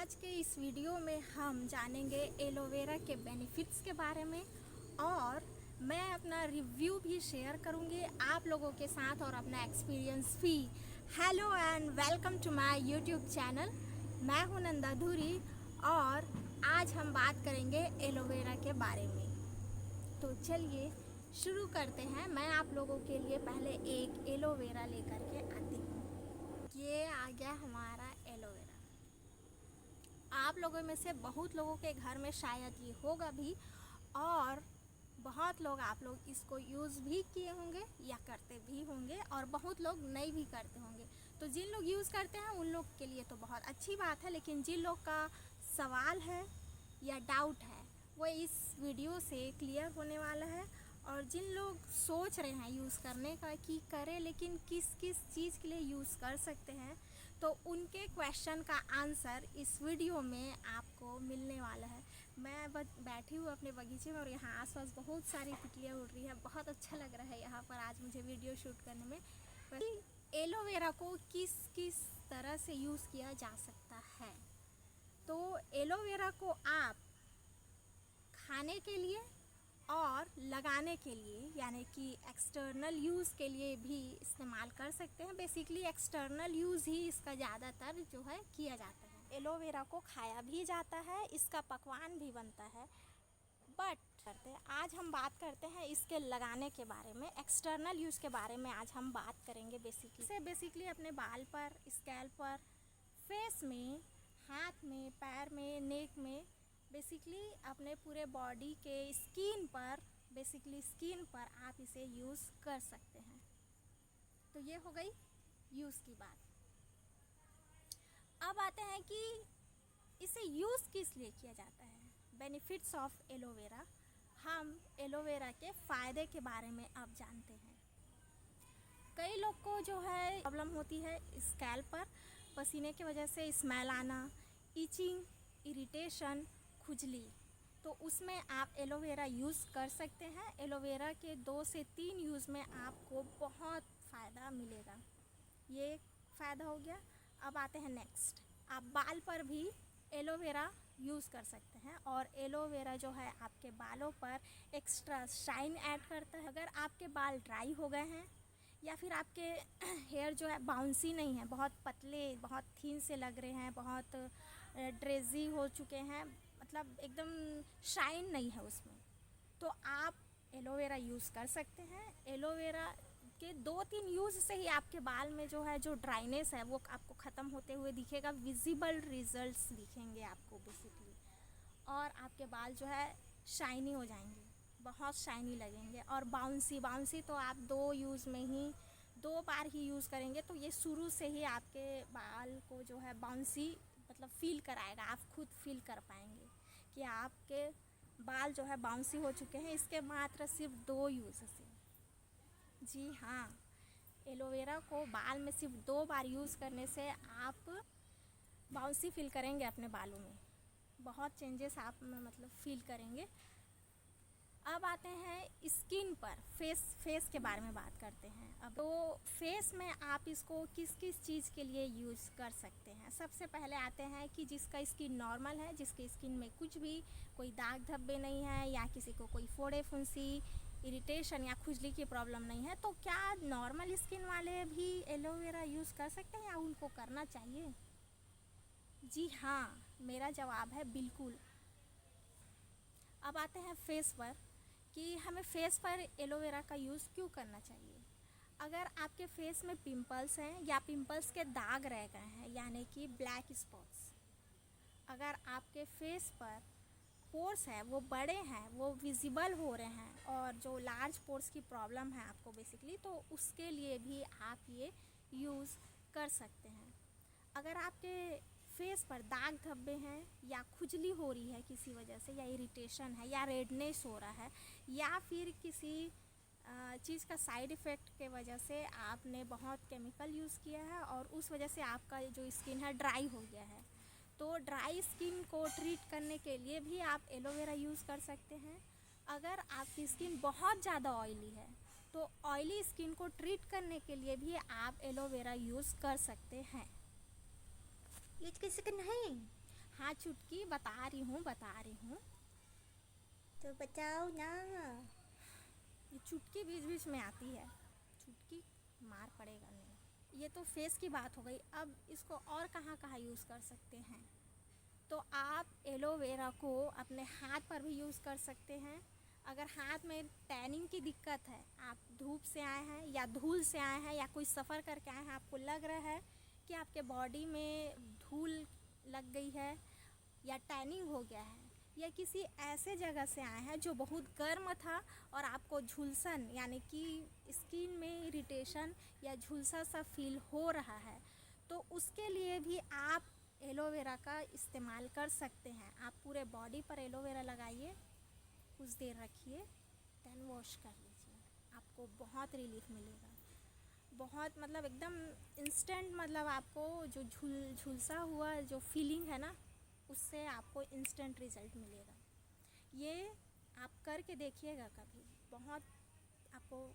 आज के इस वीडियो में हम जानेंगे एलोवेरा के बेनिफिट्स के बारे में और मैं अपना रिव्यू भी शेयर करूंगी आप लोगों के साथ और अपना एक्सपीरियंस भी। Hello and welcome to my YouTube channel. मैं हूं नंदा धुरी और आज हम बात करेंगे एलोवेरा के बारे में। तो चलिए शुरू करते हैं। मैं आप लोगों के लिए पहले एक एलोवेरा लेकर के आती हूँ। ये आ गया हमारा एलोवेरा। आप लोगों में से बहुत लोगों के घर में शायद ये होगा भी और बहुत लोग आप लोग इसको यूज़ भी किए होंगे या करते भी होंगे और बहुत लोग नहीं भी करते होंगे। तो जिन लोग यूज़ करते हैं उन लोग के लिए तो बहुत अच्छी बात है, लेकिन जिन लोग का सवाल है या डाउट है वो इस वीडियो से क्लियर होने वाला है। और जिन लोग सोच रहे हैं यूज़ करने का कि करें लेकिन किस किस चीज़ के लिए यूज़ कर सकते हैं, तो उनके क्वेश्चन का आंसर इस वीडियो में आपको मिलने वाला है। मैं बैठी हूँ अपने बगीचे में और यहाँ आसपास बहुत सारी तितलियाँ उड़ रही है। बहुत अच्छा लग रहा है यहाँ पर आज मुझे वीडियो शूट करने में। एलोवेरा को किस किस तरह से यूज़ किया जा सकता है, तो एलोवेरा को आप खाने के लिए और लगाने के लिए यानी कि एक्सटर्नल यूज़ के लिए भी इस्तेमाल कर सकते हैं। बेसिकली एक्सटर्नल यूज़ ही इसका ज़्यादातर जो है किया जाता है। एलोवेरा को खाया भी जाता है, इसका पकवान भी बनता है। बट आज हम बात करते हैं इसके लगाने के बारे में, एक्सटर्नल यूज़ के बारे में आज हम बात करेंगे। बेसिकली अपने बाल पर, स्कैल्प पर, फेस में, हाथ में, पैर में, नेक में, बेसिकली अपने पूरे बॉडी के स्किन पर आप इसे यूज़ कर सकते हैं। तो ये हो गई यूज़ की बात। अब आते हैं कि इसे यूज़ किस लिए किया जाता है। Benefits of aloe vera. हम एलोवेरा के फ़ायदे के बारे में अब जानते हैं। कई लोग को जो है प्रॉब्लम होती है स्कैल्प पर, पसीने की वजह से स्मेल आना, इचिंग, इरिटेशन, खुजली, तो उसमें आप एलोवेरा यूज़ कर सकते हैं। एलोवेरा के 2 से 3 यूज़ में आपको बहुत फ़ायदा मिलेगा। ये फ़ायदा हो गया। अब आते हैं नेक्स्ट, आप बाल पर भी एलोवेरा यूज़ कर सकते हैं और एलोवेरा जो है आपके बालों पर एक्स्ट्रा शाइन ऐड करता है। अगर आपके बाल ड्राई हो गए हैं या फिर आपके हेयर जो है बाउंसी नहीं है, बहुत पतले, बहुत थिन से लग रहे हैं, बहुत ड्रेजी हो चुके हैं, मतलब एकदम शाइन नहीं है उसमें, तो आप एलोवेरा यूज़ कर सकते हैं। एलोवेरा के 2-3 यूज़ से ही आपके बाल में जो है जो ड्राइनेस है वो आपको ख़त्म होते हुए दिखेगा। विजिबल रिजल्ट्स दिखेंगे आपको बेसिकली, और आपके बाल जो है शाइनी हो जाएंगे, बहुत शाइनी लगेंगे। और बाउंसी तो आप 2 बार ही यूज़ करेंगे तो ये शुरू से ही आपके बाल को जो है बाउंसी मतलब फील कराएगा। आप खुद फील कर पाएंगे कि आपके बाल जो है बाउंसी हो चुके हैं इसके मात्र सिर्फ 2 यूज़ से। जी हाँ, एलोवेरा को बाल में सिर्फ 2 बार यूज़ करने से आप बाउंसी फील करेंगे अपने बालों में, बहुत चेंजेस आप मतलब फील करेंगे। अब आते हैं स्किन पर, फेस के बारे में बात करते हैं। अब तो फेस में आप इसको किस किस चीज़ के लिए यूज़ कर सकते हैं। सबसे पहले आते हैं कि जिसका स्किन नॉर्मल है, जिसके स्किन में कुछ भी कोई दाग धब्बे नहीं है या किसी को कोई फोड़े फुंसी, इरिटेशन या खुजली की प्रॉब्लम नहीं है, तो क्या नॉर्मल स्किन वाले भी एलोवेरा यूज़ कर सकते हैं या उनको करना चाहिए? जी हाँ, मेरा जवाब है बिल्कुल। अब आते हैं फेस पर कि हमें फेस पर एलोवेरा का यूज़ क्यों करना चाहिए। अगर आपके फेस में पिंपल्स हैं या पिंपल्स के दाग रह गए हैं यानी कि ब्लैक स्पॉट्स, अगर आपके फेस पर पोर्स है वो बड़े हैं, वो विजिबल हो रहे हैं और जो लार्ज पोर्स की प्रॉब्लम है आपको बेसिकली, तो उसके लिए भी आप ये यूज़ कर सकते हैं। अगर आपके फेस पर दाग धब्बे हैं या खुजली हो रही है किसी वजह से, या इरिटेशन है या रेडनेस हो रहा है, या फिर किसी चीज़ का साइड इफ़ेक्ट के वजह से आपने बहुत केमिकल यूज़ किया है और उस वजह से आपका जो स्किन है ड्राई हो गया है, तो ड्राई स्किन को ट्रीट करने के लिए भी आप एलोवेरा यूज़ कर सकते हैं। अगर आपकी स्किन बहुत ज़्यादा ऑयली है तो ऑयली स्किन को ट्रीट करने के लिए भी आप एलोवेरा यूज़ कर सकते हैं। ये कैसे करना है? हाँ चुटकी बता रही हूँ। तो बताओ ना। ये चुटकी बीच बीच में आती है, चुटकी मार पड़ेगा नहीं। ये तो फेस की बात हो गई। अब इसको और कहाँ कहाँ यूज़ कर सकते हैं? तो आप एलोवेरा को अपने हाथ पर भी यूज़ कर सकते हैं। अगर हाथ में टैनिंग की दिक्कत है, आप धूप से आए हैं या धूल से आए हैं या कोई सफ़र करके आए हैं, आपको लग रहा है कि आपके बॉडी में धूल लग गई है या टैनिंग हो गया है, या किसी ऐसे जगह से आए हैं जो बहुत गर्म था और आपको झुलसन यानी कि स्किन में इरिटेशन या झुलसा सा फील हो रहा है, तो उसके लिए भी आप एलोवेरा का इस्तेमाल कर सकते हैं। आप पूरे बॉडी पर एलोवेरा लगाइए, कुछ देर रखिए, देन वॉश कर लीजिए, आपको बहुत रिलीफ मिलेगा। बहुत मतलब एकदम इंस्टेंट, मतलब आपको जो झुलसा हुआ जो फीलिंग है ना, उससे आपको इंस्टेंट रिज़ल्ट मिलेगा। ये आप करके देखिएगा कभी, बहुत आपको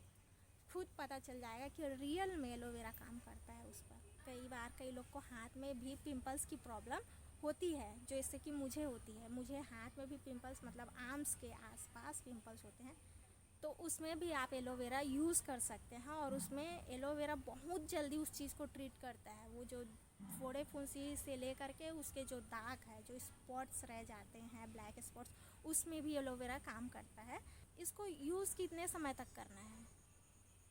खुद पता चल जाएगा कि रियल में एलोवेरा काम करता है उस पर। कई बार कई लोग को हाथ में भी पिंपल्स की प्रॉब्लम होती है, जैसे कि मुझे होती है। मुझे हाथ में भी पिंपल्स, मतलब आर्म्स के आसपास पिंपल्स होते हैं, तो उसमें भी आप एलोवेरा यूज़ कर सकते हैं। और उसमें एलोवेरा बहुत जल्दी उस चीज़ को ट्रीट करता है। वो जो फोड़े फुंसी से लेकर के उसके जो दाग है, जो स्पॉट्स रह जाते हैं, ब्लैक स्पॉट्स, उसमें भी एलोवेरा काम करता है। इसको यूज़ कितने समय तक करना है?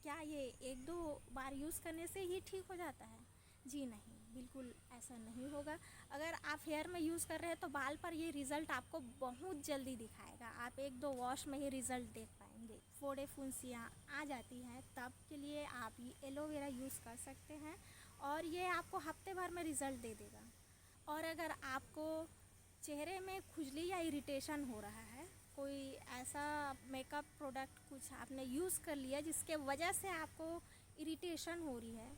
क्या ये एक दो बार यूज़ करने से ही ठीक हो जाता है? जी नहीं, बिल्कुल ऐसा नहीं होगा। अगर आप हेयर में यूज़ कर रहे हैं तो बाल पर ये रिज़ल्ट आपको बहुत जल्दी दिखाएगा। आप एक दो वॉश में ही रिज़ल्ट देख पाएंगे। फोड़े फुंसियाँ आ जाती हैं, तब के लिए आप ये एलोवेरा यूज़ कर सकते हैं और ये आपको हफ्ते भर में रिज़ल्ट दे देगा। और अगर आपको चेहरे में खुजली या इरिटेशन हो रहा है, कोई ऐसा मेकअप प्रोडक्ट कुछ आपने यूज़ कर लिया जिसके वजह से आपको इरिटेशन हो रही है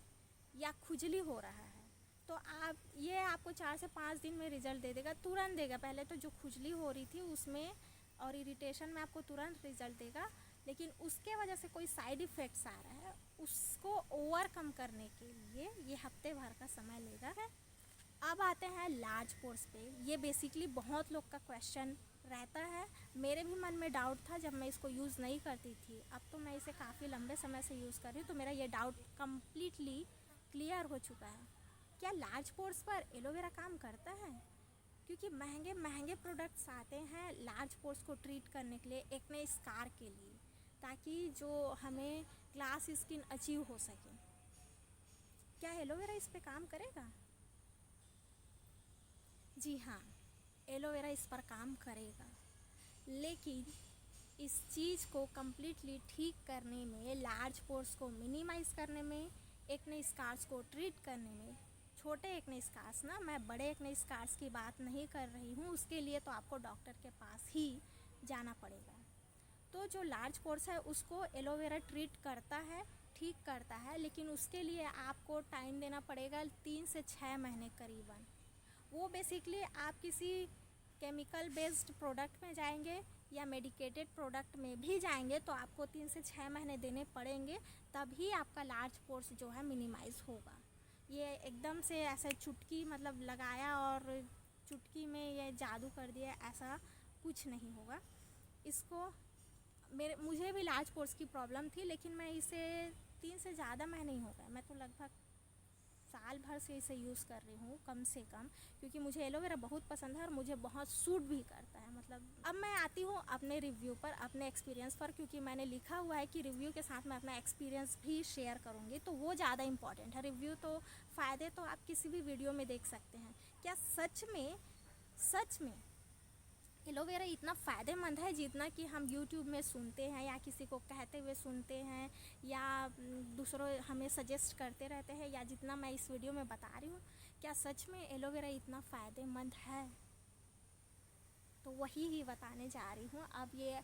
या खुजली हो रहा है, तो आप ये आपको 4 से 5 दिन में रिज़ल्ट दे देगा, तुरंत देगा। पहले तो जो खुजली हो रही थी उसमें और इरिटेशन में आपको तुरंत रिज़ल्ट देगा, लेकिन उसके वजह से कोई साइड इफ़ेक्ट्स आ रहा है, उसको ओवरकम करने के लिए ये हफ्ते भर का समय लेगा। अब आते हैं लार्ज पोर्स पे। ये बेसिकली बहुत लोग का क्वेश्चन रहता है, मेरे भी मन में डाउट था जब मैं इसको यूज़ नहीं करती थी। अब तो मैं इसे काफ़ी लंबे समय से यूज़ कर रही हूँ, तो मेरा ये डाउट कम्प्लीटली क्लियर हो चुका है। क्या लार्ज पोर्स पर एलोवेरा काम करता है? क्योंकि महंगे महंगे प्रोडक्ट्स आते हैं लार्ज पोर्स को ट्रीट करने के लिए, एक्ने स्कार के लिए, ताकि जो हमें ग्लास स्किन अचीव हो सके। क्या एलोवेरा इस पे काम करेगा? जी हाँ, एलोवेरा इस पर काम करेगा, लेकिन इस चीज़ को कम्प्लीटली ठीक करने में, लार्ज पोर्स को मिनिमाइज़ करने में, एक्ने स्कार्स को ट्रीट करने में, छोटे एक्ने स्कार्स ना, मैं बड़े एक्ने स्कार्स की बात नहीं कर रही हूँ, उसके लिए तो आपको डॉक्टर के पास ही जाना पड़ेगा। तो जो लार्ज पोर्स है उसको एलोवेरा ट्रीट करता है, ठीक करता है, लेकिन उसके लिए आपको टाइम देना पड़ेगा 3 से 6 महीने करीबन। वो बेसिकली आप किसी केमिकल बेस्ड प्रोडक्ट में जाएंगे या मेडिकेटेड प्रोडक्ट में भी जाएंगे तो आपको 3 से 6 महीने देने पड़ेंगे, तभी आपका लार्ज पोर्स जो है मिनिमाइज़ होगा। ये एकदम से ऐसे चुटकी मतलब लगाया और चुटकी में ये जादू कर दिया, ऐसा कुछ नहीं होगा। इसको मुझे भी लार्ज पोर्स की प्रॉब्लम थी, लेकिन मैं इसे 3 से ज़्यादा महीने ही हो गए, मैं तो लगभग साल भर से इसे यूज़ कर रही हूँ कम से कम, क्योंकि मुझे एलोवेरा बहुत पसंद है और मुझे बहुत सूट भी करता है। मतलब अब मैं आती हूँ अपने रिव्यू पर, अपने एक्सपीरियंस पर, क्योंकि मैंने लिखा हुआ है कि रिव्यू के साथ मैं अपना एक्सपीरियंस भी शेयर करूँगी, तो वो ज़्यादा इंपॉर्टेंट है। रिव्यू तो फ़ायदे तो आप किसी भी वीडियो में देख सकते हैं। क्या सच में एलोवेरा इतना फ़ायदेमंद है जितना कि हम यूट्यूब में सुनते हैं या किसी को कहते हुए सुनते हैं या दूसरों हमें सजेस्ट करते रहते हैं, या जितना मैं इस वीडियो में बता रही हूँ? क्या सच में एलोवेरा इतना फ़ायदेमंद है? तो वही ही बताने जा रही हूँ। अब ये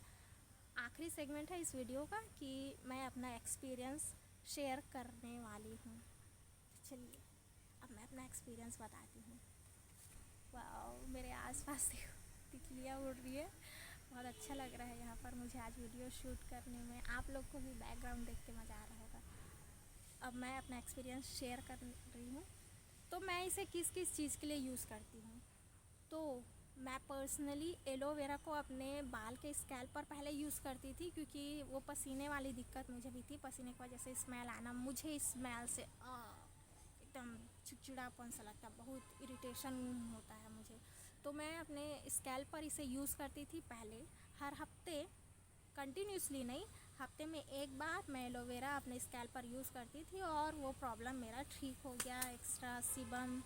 आखिरी सेगमेंट है इस वीडियो का कि मैं अपना एक्सपीरियंस शेयर करने वाली हूँ। चलिए अब मैं अपना एक्सपीरियंस बताती हूँ। वाह, मेरे आसपास देखो तितलियाँ उड़ रही है, बहुत अच्छा लग रहा है यहाँ पर मुझे आज वीडियो शूट करने में। आप लोग को भी बैकग्राउंड देख के मज़ा आ रहा होगा। अब मैं अपना एक्सपीरियंस शेयर कर रही हूँ। तो मैं इसे किस किस चीज़ के लिए यूज़ करती हूँ। तो मैं पर्सनली एलोवेरा को अपने बाल के स्कैल्प पर पहले यूज़ करती थी, क्योंकि वो पसीने वाली दिक्कत मुझे भी थी। पसीने की वजह से स्मेल आना, मुझे स्मेल से एकदम चिड़चिड़ापन सा लगता, बहुत इरिटेशन होता है मुझे। तो मैं अपने स्कैल्प पर इसे यूज़ करती थी पहले। हर हफ्ते, कंटिन्यूसली नहीं, हफ्ते में एक बार मैं एलोवेरा अपने स्कैल्प पर यूज़ करती थी और वो प्रॉब्लम मेरा ठीक हो गया। एक्स्ट्रा सीबम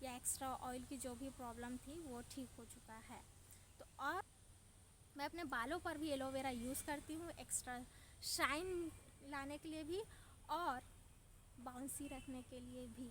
या एक्स्ट्रा ऑयल की जो भी प्रॉब्लम थी वो ठीक हो चुका है। तो और मैं अपने बालों पर भी एलोवेरा यूज़ करती हूँ, एक्स्ट्रा शाइन लाने के लिए भी और बाउंसी रखने के लिए भी।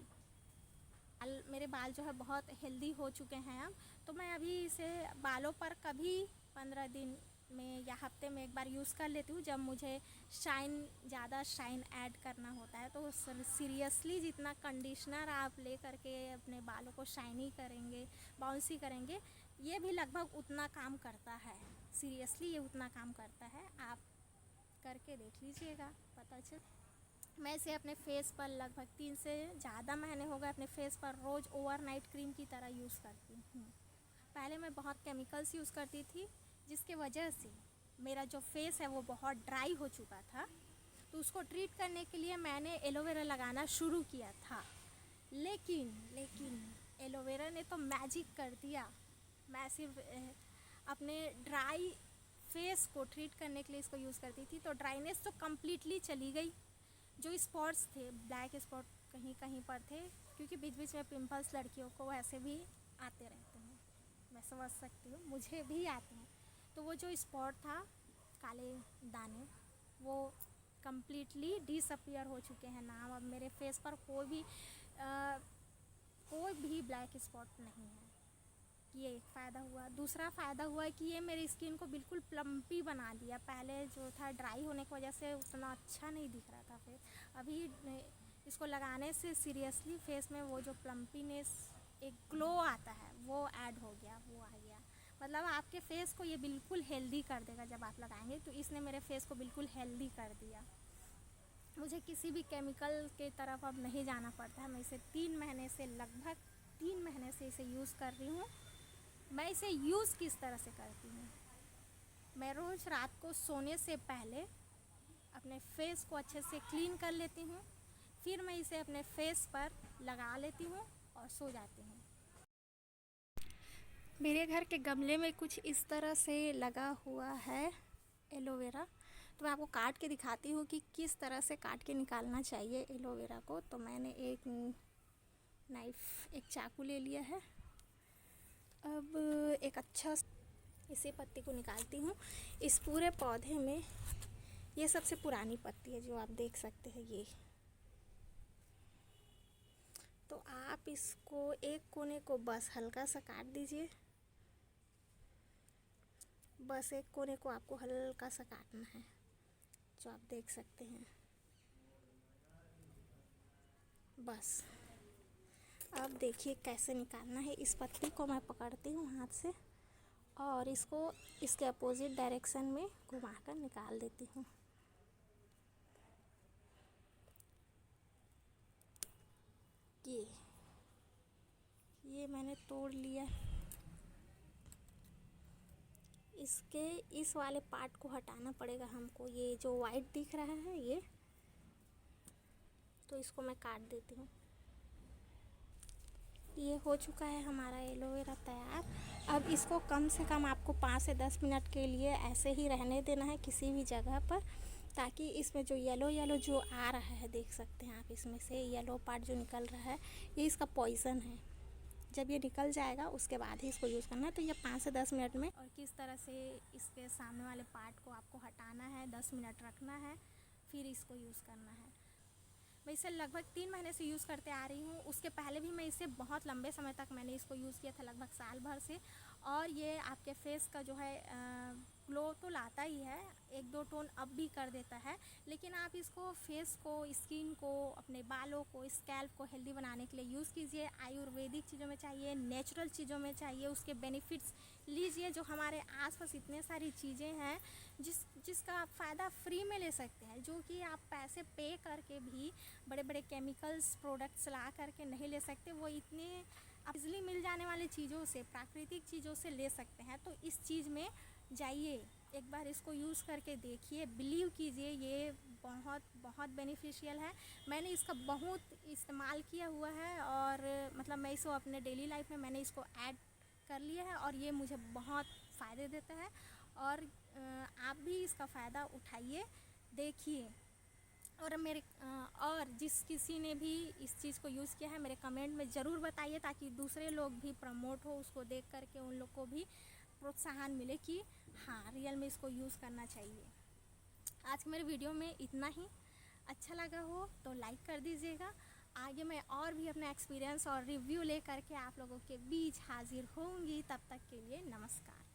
मेरे बाल जो है बहुत हेल्दी हो चुके हैं अब, तो मैं अभी इसे बालों पर कभी 15 दिन में या हफ्ते में एक बार यूज़ कर लेती हूँ, जब मुझे ज़्यादा शाइन ऐड करना होता है। तो सीरियसली जितना कंडीशनर आप ले करके अपने बालों को शाइनी करेंगे, बाउंसी करेंगे, ये भी लगभग उतना काम करता है। सीरियसली ये उतना काम करता है, आप करके देख लीजिएगा, पता चल। मैं इसे अपने फेस पर लगभग 3 से ज़्यादा महीने हो गए अपने फेस पर रोज़ ओवरनाइट क्रीम की तरह यूज़ करती हूँ। पहले मैं बहुत केमिकल्स यूज़ करती थी, जिसके वजह से मेरा जो फेस है वो बहुत ड्राई हो चुका था। तो उसको ट्रीट करने के लिए मैंने एलोवेरा लगाना शुरू किया था, लेकिन एलोवेरा ने तो मैजिक कर दिया। मैं सिर्फ अपने ड्राई फेस को ट्रीट करने के लिए इसको यूज़ करती थी, तो ड्राइनेस तो कम्प्लीटली चली गई। जो स्पॉट्स थे, ब्लैक स्पॉट कहीं कहीं पर थे, क्योंकि बीच बीच में पिंपल्स लड़कियों को ऐसे भी आते रहते हैं, मैं समझ सकती हूँ, मुझे भी आते हैं। तो वो जो स्पॉट था, काले दाने, वो कम्प्लीटली डिसअपियर हो चुके हैं ना। अब मेरे फेस पर कोई भी ब्लैक स्पॉट नहीं है। ये एक फ़ायदा हुआ। दूसरा फ़ायदा हुआ कि ये मेरी स्किन को बिल्कुल प्लम्पी बना दिया। पहले जो था ड्राई होने की वजह से उतना अच्छा नहीं दिख रहा था फेस, अभी इसको लगाने से सीरियसली फेस में वो जो प्लम्पीनेस, एक ग्लो आता है, वो ऐड हो गया, वो आ गया। मतलब आपके फेस को ये बिल्कुल हेल्दी कर देगा जब आप लगाएंगे। तो इसने मेरे फेस को बिल्कुल हेल्दी कर दिया। मुझे किसी भी केमिकल के तरफ अब नहीं जाना पड़ता है। मैं इसे लगभग 3 महीने से इसे यूज़ कर रही हूँ। मैं इसे यूज़ किस तरह से करती हूँ, मैं रोज़ रात को सोने से पहले अपने फेस को अच्छे से क्लीन कर लेती हूँ, फिर मैं इसे अपने फेस पर लगा लेती हूँ और सो जाती हूँ। मेरे घर के गमले में कुछ इस तरह से लगा हुआ है एलोवेरा। तो मैं आपको काट के दिखाती हूँ कि किस तरह से काट के निकालना चाहिए एलोवेरा को। तो मैंने एक चाकू ले लिया है। अब एक अच्छा इसी पत्ती को निकालती हूँ। इस पूरे पौधे में ये सबसे पुरानी पत्ती है, जो आप देख सकते हैं ये। तो आप इसको एक कोने को बस हल्का सा काट दीजिए। बस एक कोने को आपको हल्का सा काटना है, जो आप देख सकते हैं। बस अब देखिए कैसे निकालना है। इस पत्ती को मैं पकड़ती हूँ हाथ से और इसको इसके अपोजिट डायरेक्शन में घुमाकर निकाल देती हूँ। ये मैंने तोड़ लिया। इसके इस वाले पार्ट को हटाना पड़ेगा हमको, ये जो वाइट दिख रहा है ये, तो इसको मैं काट देती हूँ। ये हो चुका है हमारा एलोवेरा तैयार। अब इसको कम से कम आपको 5 से 10 मिनट के लिए ऐसे ही रहने देना है किसी भी जगह पर, ताकि इसमें जो येलो जो आ रहा है, देख सकते हैं आप, इसमें से येलो पार्ट जो निकल रहा है, ये इसका पॉइज़न है। जब ये निकल जाएगा उसके बाद ही इसको यूज़ करना है। तो ये 5 से 10 मिनट में, और किस तरह से इसके सामने वाले पार्ट को आपको हटाना है, 10 मिनट रखना है, फिर इसको यूज़ करना है। मैं इसे लगभग 3 महीने से यूज़ करते आ रही हूँ। उसके पहले भी मैं इसे बहुत लंबे समय तक मैंने इसको यूज़ किया था, लगभग साल भर से। और ये आपके फेस का जो है ग्लो तो लाता ही है, 1-2 टोन अप भी कर देता है। लेकिन आप इसको फेस को, स्किन को, अपने बालों को, स्कैल्प को हेल्दी बनाने के लिए यूज़ कीजिए। आयुर्वेदिक चीज़ों में चाहिए, नेचुरल चीज़ों में चाहिए, उसके बेनिफिट्स लीजिए। जो हमारे आसपास इतने सारी चीज़ें हैं जिसका आप फ़ायदा फ्री में ले सकते हैं, जो कि आप पैसे पे करके भी बड़े बड़े केमिकल्स प्रोडक्ट्स ला करके नहीं ले सकते। वो इतने आप इजली मिल जाने वाली चीज़ों से, प्राकृतिक चीज़ों से ले सकते हैं। तो इस चीज़ में जाइए, एक बार इसको यूज़ करके देखिए, बिलीव कीजिए, ये बहुत बहुत बेनिफिशियल है। मैंने इसका बहुत इस्तेमाल किया हुआ है और मतलब मैं इसको अपने डेली लाइफ में मैंने इसको ऐड कर लिया है और ये मुझे बहुत फ़ायदे देता है। और आप भी इसका फ़ायदा उठाइए, देखिए। और जिस किसी ने भी इस चीज़ को यूज़ किया है मेरे कमेंट में ज़रूर बताइए, ताकि दूसरे लोग भी प्रमोट हो, उसको देख करके उन लोग को भी प्रोत्साहन मिले कि हाँ रियल में इसको यूज़ करना चाहिए। आज के मेरे वीडियो में इतना ही। अच्छा लगा हो तो लाइक कर दीजिएगा। आगे मैं और भी अपना एक्सपीरियंस और रिव्यू ले करके आप लोगों के बीच हाजिर होंगी। तब तक के लिए नमस्कार।